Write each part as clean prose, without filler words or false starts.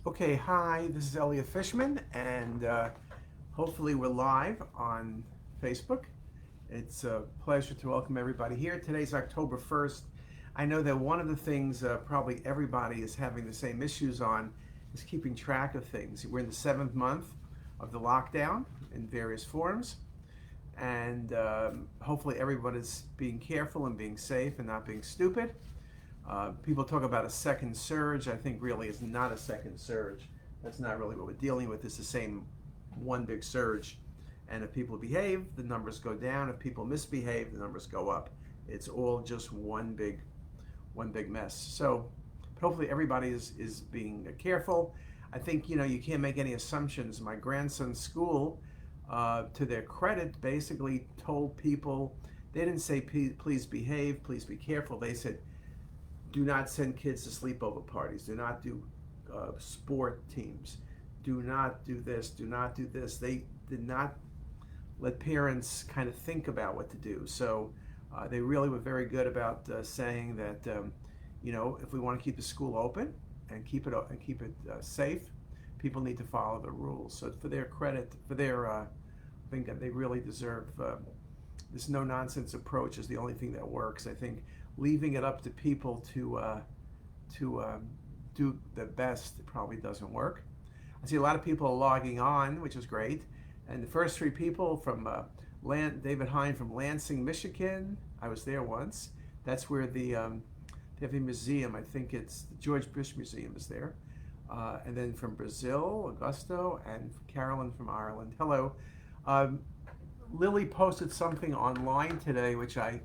Okay, hi, this is Elliot Fishman, and hopefully we're live on Facebook. It's a pleasure to welcome everybody here. Today's October 1st. I know that one of the things probably everybody is having the same issues on is keeping track of things. We're in the 7th month of the lockdown in various forms, and hopefully everyone is being careful and being safe and not being stupid. People talk about a second surge. I think really it's not a second surge. That's not really what we're dealing with. It's the same one big surge. And if people behave, the numbers go down. If people misbehave, the numbers go up. It's all just one big mess. So hopefully everybody is being careful. I think you can't make any assumptions. My grandson's school, to their credit, basically told people, they didn't say please behave, please be careful. They said do not send kids to sleepover parties. Do not do sport teams. Do not do this. Do not do this. They did not let parents kind of think about what to do. So they really were very good about saying that if we want to keep the school open and keep it safe, people need to follow the rules. So for their credit, I think that they really deserve this no nonsense approach is the only thing that works. I think leaving it up to people to do the best probably doesn't work. I see a lot of people are logging on, which is great. And the first three people from David Hine from Lansing, Michigan. I was there once. That's where they have a museum. I think it's the George Bush Museum is there. And then from Brazil, Augusto, and Carolyn from Ireland. Hello. Lily posted something online today, which I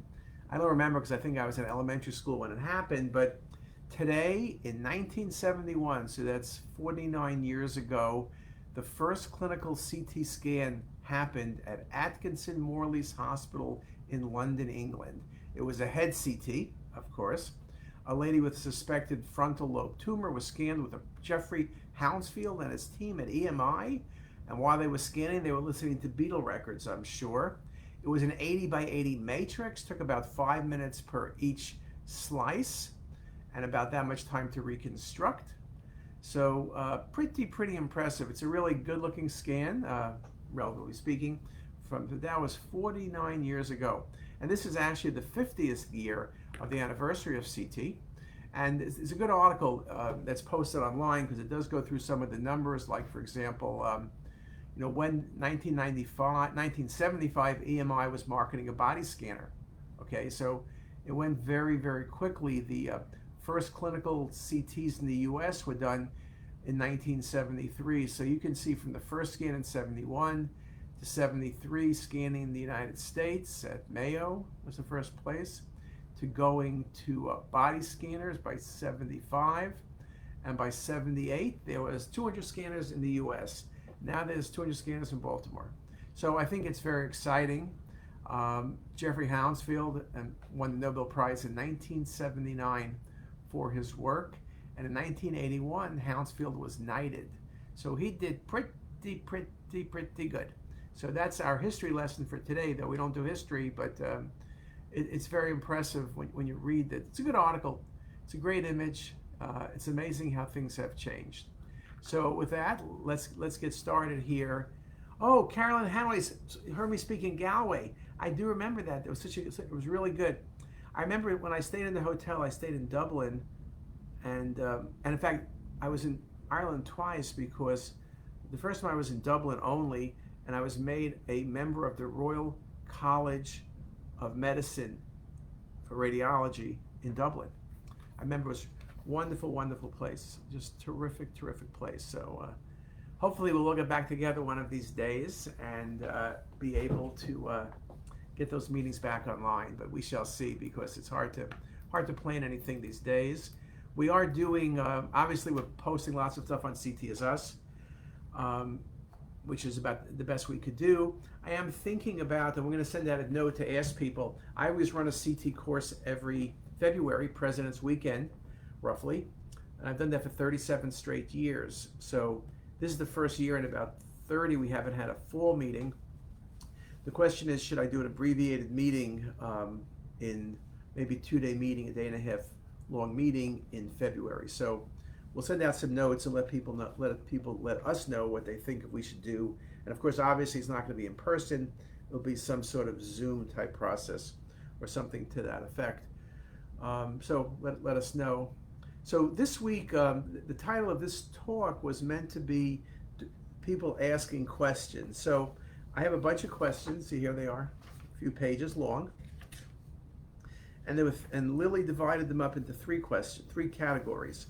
don't remember because I think I was in elementary school when it happened, but today in 1971, so that's 49 years ago, the first clinical CT scan happened at Atkinson Morley's Hospital in London, England. It was a head CT, of course. A lady with suspected frontal lobe tumor was scanned with a Jeffrey Hounsfield and his team at EMI, and while they were scanning, they were listening to Beatle records, I'm sure. It was an 80 by 80 matrix, took about 5 minutes per each slice, and about that much time to reconstruct. So pretty impressive. It's a really good looking scan, relatively speaking. That was 49 years ago. And this is actually the 50th year of the anniversary of CT. And it's a good article that's posted online because it does go through some of the numbers, like for example, when 1975, EMI was marketing a body scanner. Okay, so it went very, very quickly. The first clinical CTs in the US were done in 1973. So you can see from the first scan in 71 to 73, scanning in the United States at Mayo was the first place, to going to body scanners by 75. And by 78, there was 200 scanners in the US. Now there's 200 scanners in Baltimore. So I think it's very exciting. Jeffrey Hounsfield won the Nobel Prize in 1979 for his work. And in 1981, Hounsfield was knighted. So he did pretty good. So that's our history lesson for today, though we don't do history, but it's very impressive when you read that. It's a good article. It's a great image. It's amazing how things have changed. So with that, let's get started here. Oh, Carolyn Hanway's heard me speak in Galway. I do remember that. It was really good. I remember when I stayed in the hotel. I stayed in Dublin, and in fact, I was in Ireland twice because the first time I was in Dublin only, and I was made a member of the Royal College of Medicine for Radiology in Dublin. I remember it was wonderful place, just terrific place. So hopefully we'll get back together one of these days and be able to get those meetings back online, but we shall see, because it's hard to plan anything these days. We are doing obviously we're posting lots of stuff on CTisus, which is about the best we could do. I am thinking about, and we're going to send out a note to ask people. I always run a CT course every February, President's Weekend, roughly, and I've done that for 37 straight years. So this is the first year in about 30 we haven't had a full meeting. The question is, should I do an abbreviated meeting in maybe 2-day meeting, a day and a half long meeting in February? So we'll send out some notes and let people know, let us know what they think we should do. And of course, obviously, it's not going to be in person. It'll be some sort of Zoom type process or something to that effect. So let us know. So this week, the title of this talk was meant to be people asking questions. So I have a bunch of questions. See, here they are, a few pages long. And Lily divided them up into three categories.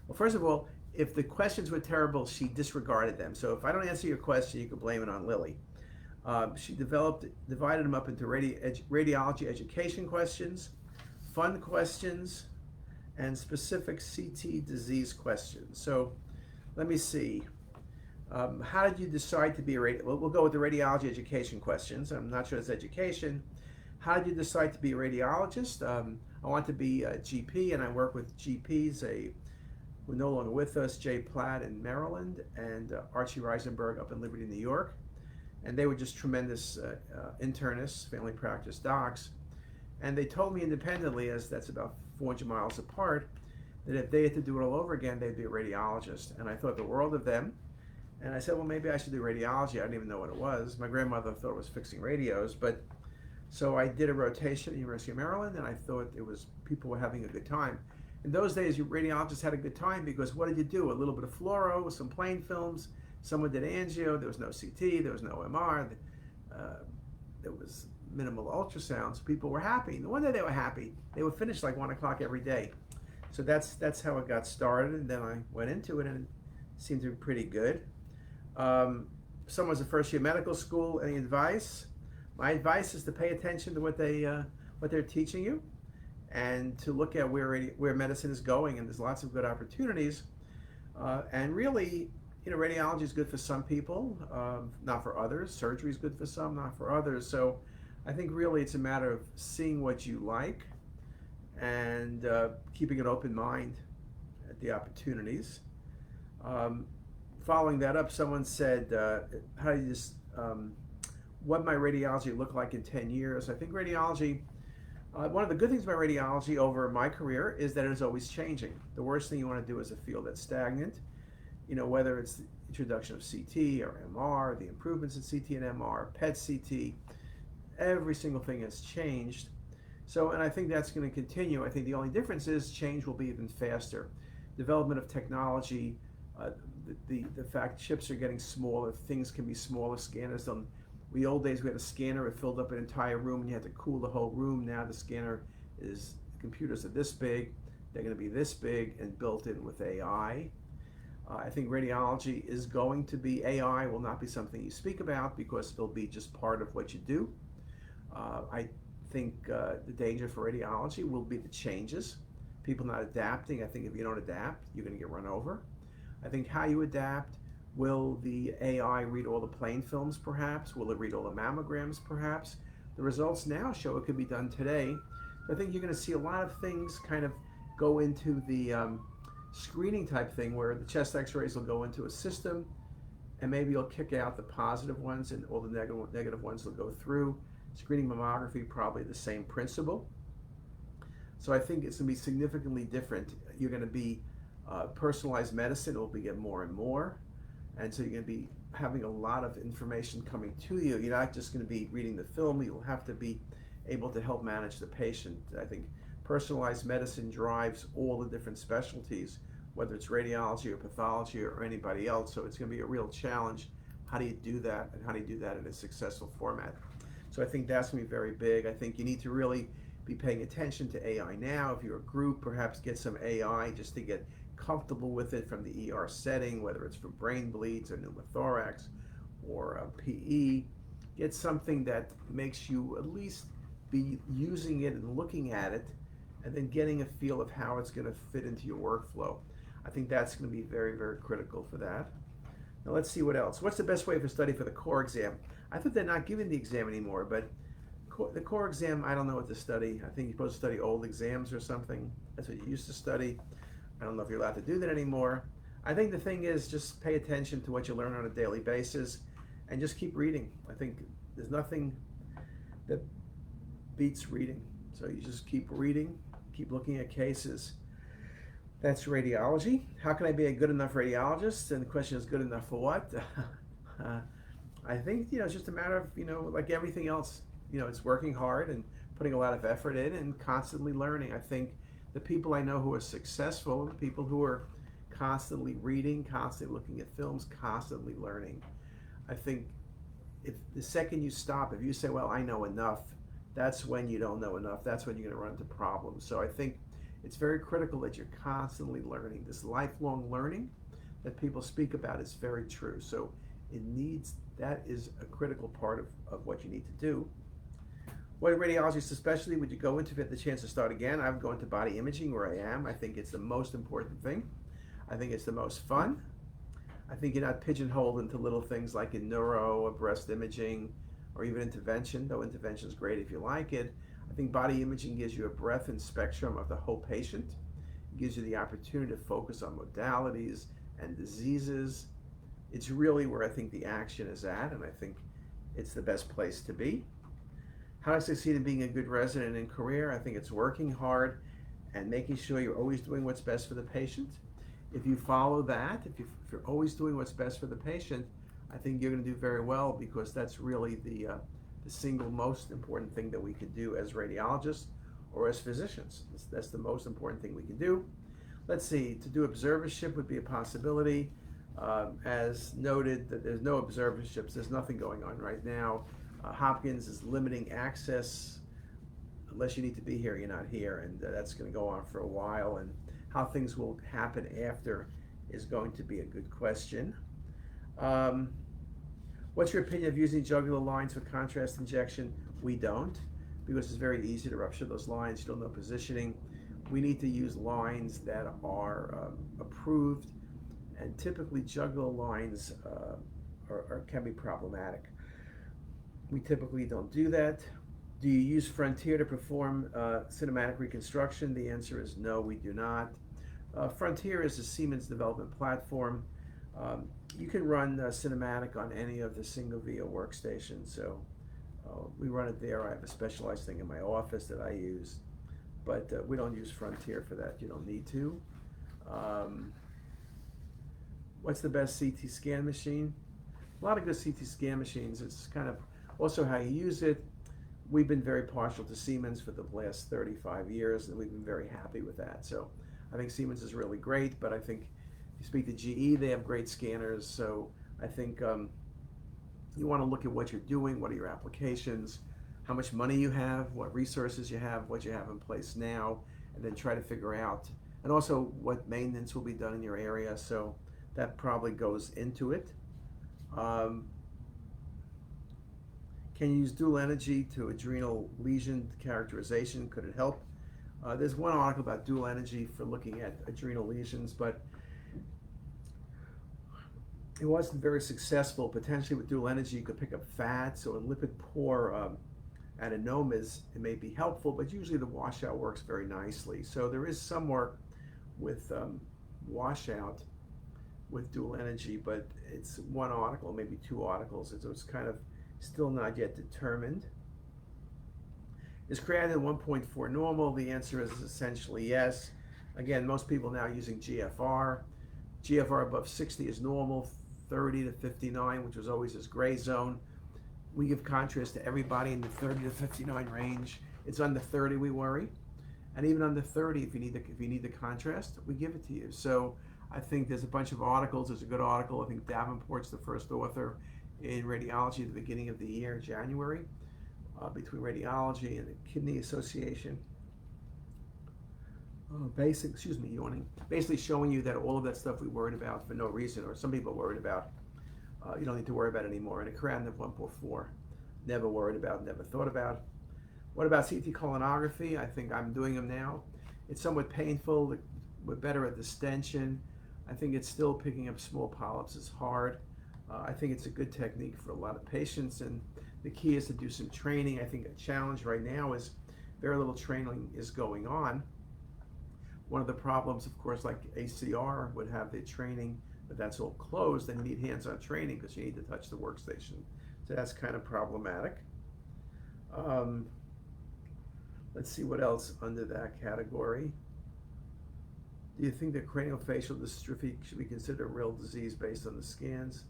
Well, first of all, if the questions were terrible, she disregarded them. So if I don't answer your question, you can blame it on Lily. She divided them up into radiology education questions, fun questions, and specific CT disease questions. So let me see. How did you decide to be a we'll go with the radiology education questions. I'm not sure it's education. How did you decide to be a radiologist? I want to be a GP, and I work with GPs, who are no longer with us, Jay Platt in Maryland, and Archie Reisenberg up in Liberty, New York. And they were just tremendous internists, family practice docs. And they told me independently, as that's about 400 miles apart, that if they had to do it all over again, they'd be a radiologist. And I thought the world of them. And I said, well, maybe I should do radiology. I didn't even know what it was. My grandmother thought it was fixing radios. So I did a rotation at the University of Maryland, and I thought people were having a good time. In those days, radiologists had a good time because what did you do? A little bit of fluoro, some plain films. Someone did angio. There was no CT. There was no MR. There was minimal ultrasound. So people were happy. No wonder they were happy. They would finish like 1 o'clock every day. So that's how it got started. And then I went into it, and it seemed to be pretty good. Someone's a first year medical school. Any advice? My advice is to pay attention to what they're teaching you, and to look at where medicine is going. And there's lots of good opportunities. And really, radiology is good for some people, not for others. Surgery is good for some, not for others. So I think really it's a matter of seeing what you like and keeping an open mind at the opportunities. Following that up, someone said, how do you just, what might radiology look like in 10 years? I think radiology, one of the good things about radiology over my career is that it is always changing. The worst thing you want to do is a field that's stagnant. Whether it's the introduction of CT or MR, the improvements in CT and MR, PET CT, every single thing has changed. So, and I think that's going to continue. I think the only difference is change will be even faster. Development of technology, the fact chips are getting smaller, things can be smaller, scanners don't. The old days we had a scanner, it filled up an entire room and you had to cool the whole room. Now the computers are this big, they're going to be this big and built in with AI. I think radiology is going to be, AI will not be something you speak about because it'll be just part of what you do. I think the danger for radiology will be the changes. People not adapting. I think if you don't adapt, you're going to get run over. I think how you adapt, will the AI read all the plain films perhaps? Will it read all the mammograms perhaps? The results now show it could be done today. I think you're going to see a lot of things kind of go into the screening type thing where the chest x-rays will go into a system and maybe you'll kick out the positive ones and all the negative ones will go through. Screening mammography, probably the same principle. So I think it's going to be significantly different. You're going to be personalized medicine will get more and more. And so you're going to be having a lot of information coming to you. You're not just going to be reading the film. You'll have to be able to help manage the patient. I think personalized medicine drives all the different specialties, whether it's radiology or pathology or anybody else. So it's going to be a real challenge. How do you do that? And how do you do that in a successful format? So I think that's going to be very big. I think you need to really be paying attention to AI now. If you're a group, perhaps get some AI just to get comfortable with it from the ER setting, whether it's for brain bleeds or pneumothorax or PE. Get something that makes you at least be using it and looking at it and then getting a feel of how it's going to fit into your workflow. I think that's going to be very, very critical for that. Now let's see what else. What's the best way for study for the core exam? I thought they're not giving the exam anymore, but the core exam, I don't know what to study. I think you're supposed to study old exams or something. That's what you used to study. I don't know if you're allowed to do that anymore. I think the thing is just pay attention to what you learn on a daily basis and just keep reading. I think there's nothing that beats reading. So you just keep reading, keep looking at cases. That's radiology. How can I be a good enough radiologist? And the question is, good enough for what? uh, I think, it's just a matter of, like everything else, it's working hard and putting a lot of effort in and constantly learning. I think the people I know who are successful are the people who are constantly reading, constantly looking at films, constantly learning. I think if the second you stop, if you say, well, I know enough, that's when you don't know enough. That's when you're going to run into problems. So I think it's very critical that you're constantly learning. This lifelong learning that people speak about is very true. So that is a critical part of what you need to do. What radiologist especially would you go into if you had the chance to start again? I would go into body imaging where I am. I think it's the most important thing. I think it's the most fun. I think you're not pigeonholed into little things like in neuro or breast imaging or even intervention, though intervention is great if you like it. I think body imaging gives you a breadth and spectrum of the whole patient. It gives you the opportunity to focus on modalities and diseases. It's really where I think the action is at, and I think it's the best place to be. How to succeed in being a good resident in career? I think it's working hard and making sure you're always doing what's best for the patient. If you follow that, if you're always doing what's best for the patient, I think you're going to do very well, because that's really the single most important thing that we could do as radiologists or as physicians. That's the most important thing we can do. Let's see, to do observership would be a possibility. As noted, that there's no observerships, there's nothing going on right now. Hopkins is limiting access. Unless you need to be here, you're not here, and that's going to go on for a while. And how things will happen after is going to be a good question. What's your opinion of using jugular lines for contrast injection? We don't, because it's very easy to rupture those lines. You don't know positioning. We need to use lines that are approved, and typically jugular lines can be problematic. We typically don't do that. Do you use Frontier to perform cinematic reconstruction? The answer is no, we do not. Frontier is a Siemens development platform. You can run cinematic on any of the single via workstations, so we run it there. I have a specialized thing in my office that I use, but we don't use Frontier for that. You don't need to. What's the best CT scan machine? A lot of good CT scan machines. It's kind of also how you use it. We've been very partial to Siemens for the last 35 years, and we've been very happy with that. So I think Siemens is really great, but I think if you speak to GE, they have great scanners. So I think you want to look at what you're doing, what are your applications, how much money you have, what resources you have, what you have in place now, and then try to figure out, and also what maintenance will be done in your area. So that probably goes into it. Can you use dual energy to adrenal lesion characterization? Could it help? There's one article about dual energy for looking at adrenal lesions, but it wasn't very successful. Potentially with dual energy, you could pick up fat, so in lipid poor adenomas, it may be helpful, but usually the washout works very nicely. So there is some work with washout with dual energy, but it's one article, maybe two articles. It's kind of still not yet determined. Is creatinine 1.4 normal? The answer is essentially yes. Again, most people now are using GFR. GFR above 60 is normal, 30 to 59, which was always this gray zone. We give contrast to everybody in the 30 to 59 range. It's under 30 we worry. And even under 30, if you need the contrast, we give it to you. So I think there's a bunch of articles. There's a good article. I think Davenport's the first author in Radiology at the beginning of the year, January, between Radiology and the Kidney Association. Yawning. Basically showing you that all of that stuff we worried about for no reason, or some people worried about, you don't need to worry about anymore. And a creatinine of 1.4, never worried about, never thought about. What about CT colonography? I think I'm doing them now. It's somewhat painful. We're better at distension. I think it's still picking up small polyps is hard. I think it's a good technique for a lot of patients, and the key is to do some training. I think a challenge right now is very little training is going on. One of the problems, of course, like ACR would have the training, but that's all closed, and you need hands-on training because you need to touch the workstation. So that's kind of problematic. Let's see what else under that category. Do you think that craniofacial dystrophy should be considered a real disease based on the scans?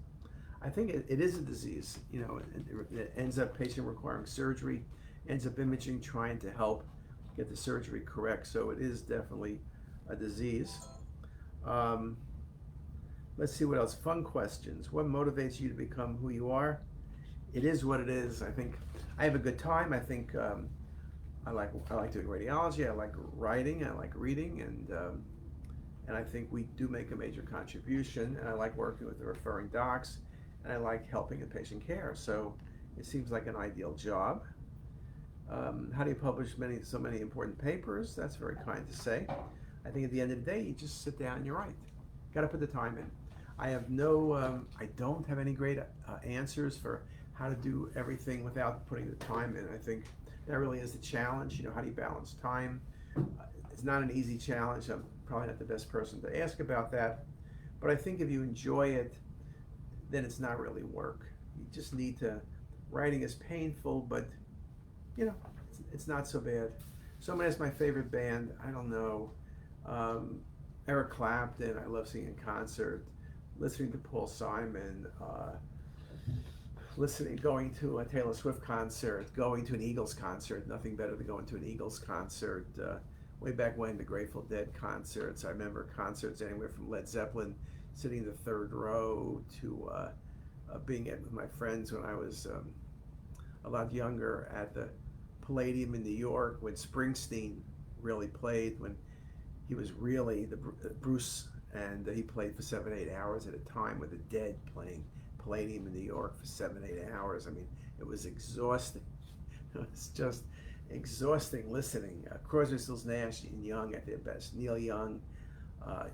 I think it is a disease. It ends up patient requiring surgery, ends up imaging, trying to help get the surgery correct. So it is definitely a disease. Um, let's see what else. Fun questions. What motivates you to become who you are? It is what it is. I think I have a good time. I think I like doing radiology. I like writing. I like reading, and I think we do make a major contribution. And I like working with the referring docs, and I like helping in patient care. So it seems like an ideal job. How do you publish so many important papers? That's very kind to say. I think at the end of the day, you just sit down and you write. Got to put the time in. I don't have any great answers for how to do everything without putting the time in. I think that really is the challenge. How do you balance time? It's not an easy challenge. I'm probably not the best person to ask about that. But I think if you enjoy it, then it's not really work. You just need to, writing is painful, but it's not so bad. Someone has my favorite band. I don't know. Eric Clapton. I love seeing in concert. Listening to Paul Simon. Going to a Taylor Swift concert. Going to an Eagles concert. Nothing better than going to an Eagles concert. Way back when, the Grateful Dead concerts. I remember concerts anywhere from Led Zeppelin, sitting in the third row, to being with my friends when I was a lot younger at the Palladium in New York when Springsteen really played, when he was really the Bruce, and he played for 7-8 hours at a time with the Dead playing Palladium in New York for 7-8 hours. I mean, it was exhausting. It was just exhausting listening. Crosby, Stills, Nash and Young at their best. Neil Young,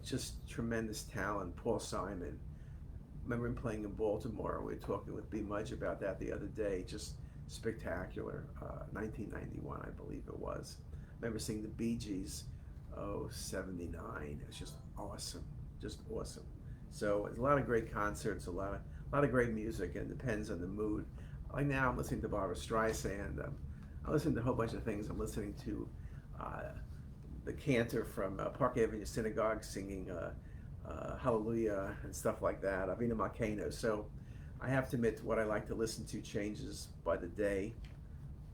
just tremendous talent. Paul Simon. Remember him playing in Baltimore. We were talking with B. Mudge about that the other day. Just spectacular. 1991, I believe it was. Remember seeing the Bee Gees, 79. It was just awesome. Just awesome. So it's a lot of great concerts, a lot of great music, and it depends on the mood. Like now I'm listening to Barbra Streisand. I'm listening to a whole bunch of things. I'm listening to the cantor from Park Avenue Synagogue singing Hallelujah and stuff like that. Avinu Malkeinu. So I have to admit, what I like to listen to changes by the day,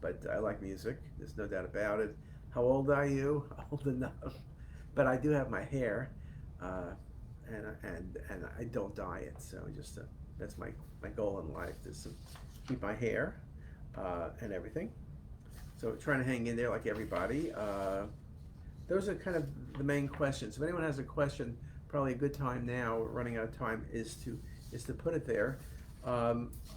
but I like music. There's no doubt about it. How old are you? Old enough. But I do have my hair, and I don't dye it. So just that's my goal in life, is to keep my hair and everything. So trying to hang in there like everybody. Those are kind of the main questions. If anyone has a question, probably a good time now, we're running out of time, is to put it there.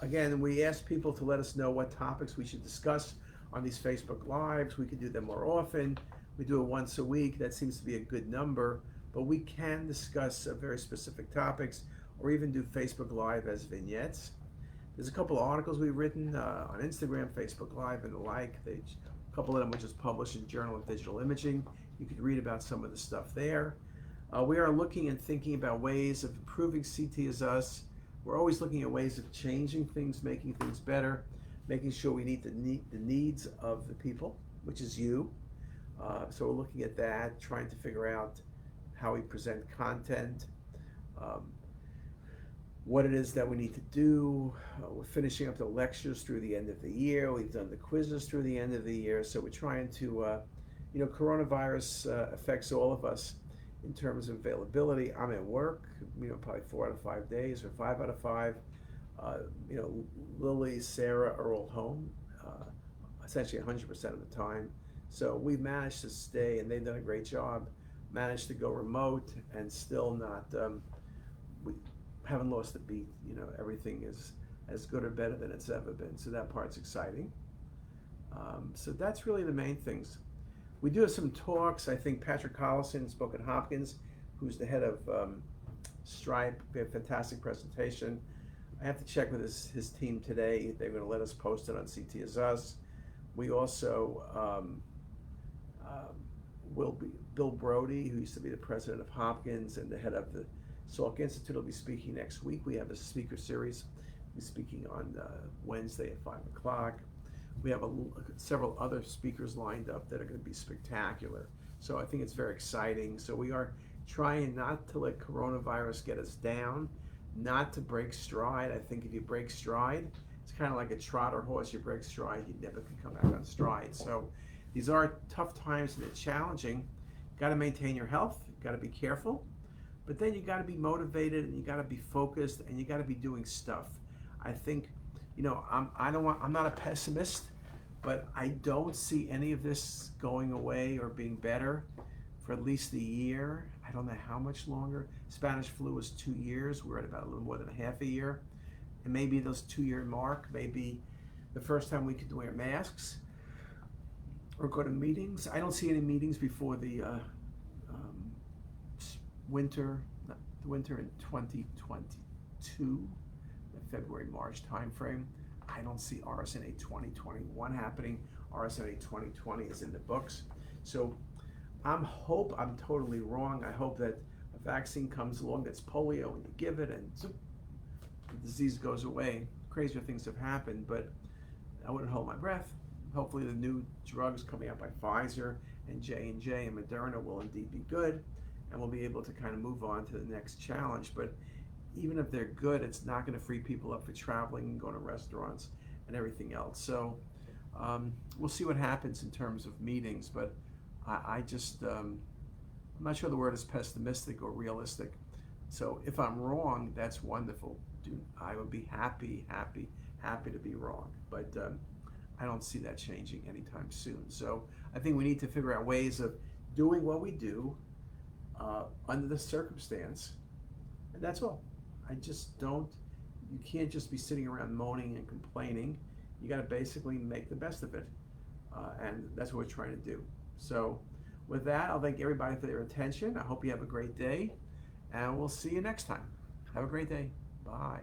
Again, we ask people to let us know what topics we should discuss on these Facebook Lives. We could do them more often. We do it once a week. That seems to be a good number. But we can discuss very specific topics, or even do Facebook Live as vignettes. There's a couple of articles we've written on Instagram, Facebook Live, and the like. A couple of them were just published in Journal of Digital Imaging. You could read about some of the stuff there. We are looking and thinking about ways of improving CTisus. We're always looking at ways of changing things, making things better, making sure we meet the needs of the people, which is you. So we're looking at that, trying to figure out how we present content, what it is that we need to do. We're finishing up the lectures through the end of the year. We've done the quizzes through the end of the year. So we're trying to, coronavirus affects all of us in terms of availability. I'm at work, probably 4 out of 5 days, or 5 out of 5. Lily, Sarah are all home, essentially 100% of the time. So we've managed to stay, and they've done a great job, managed to go remote and still not, we haven't lost a beat. Everything is as good or better than it's ever been. So that part's exciting. So that's really the main things. We do have some talks. I think Patrick Collison spoke at Hopkins, who's the head of Stripe. We had a fantastic presentation. I have to check with his team today. They're going to let us post it on CTisus. We also will be Bill Brody, who used to be the president of Hopkins and the head of the Salk Institute, will be speaking next week. We have a speaker series. He's speaking on Wednesday at 5 o'clock. We have several other speakers lined up that are going to be spectacular. So I think it's very exciting. So we are trying not to let coronavirus get us down, not to break stride. I think if you break stride, it's kind of like a trotter horse. You break stride, you never can come back on stride. So these are tough times and they're challenging. You got to maintain your health. You got to be careful, but then you got to be motivated and you got to be focused and you got to be doing stuff. I think, I'm not a pessimist, but I don't see any of this going away or being better for at least a year. I don't know how much longer. Spanish flu was 2 years. We're at about a little more than a half a year. And maybe those 2-year mark, maybe the first time we could wear masks or go to meetings. I don't see any meetings before the winter in 2022, the February, March timeframe. I don't see RSNA 2021 happening. RSNA 2020 is in the books. So I'm totally wrong. I hope that a vaccine comes along that's polio and you give it and zoop, the disease goes away. Crazier things have happened, but I wouldn't hold my breath. Hopefully the new drugs coming out by Pfizer and J&J and Moderna will indeed be good, and we'll be able to kind of move on to the next challenge. But even if they're good, it's not going to free people up for traveling and going to restaurants and everything else. So we'll see what happens in terms of meetings, but I just, I'm not sure the word is pessimistic or realistic. So if I'm wrong, that's wonderful. I would be happy to be wrong. But I don't see that changing anytime soon. So I think we need to figure out ways of doing what we do under the circumstance. And that's all. You can't just be sitting around moaning and complaining. You got to basically make the best of it. And that's what we're trying to do. So with that, I'll thank everybody for their attention. I hope you have a great day, and we'll see you next time. Have a great day. Bye.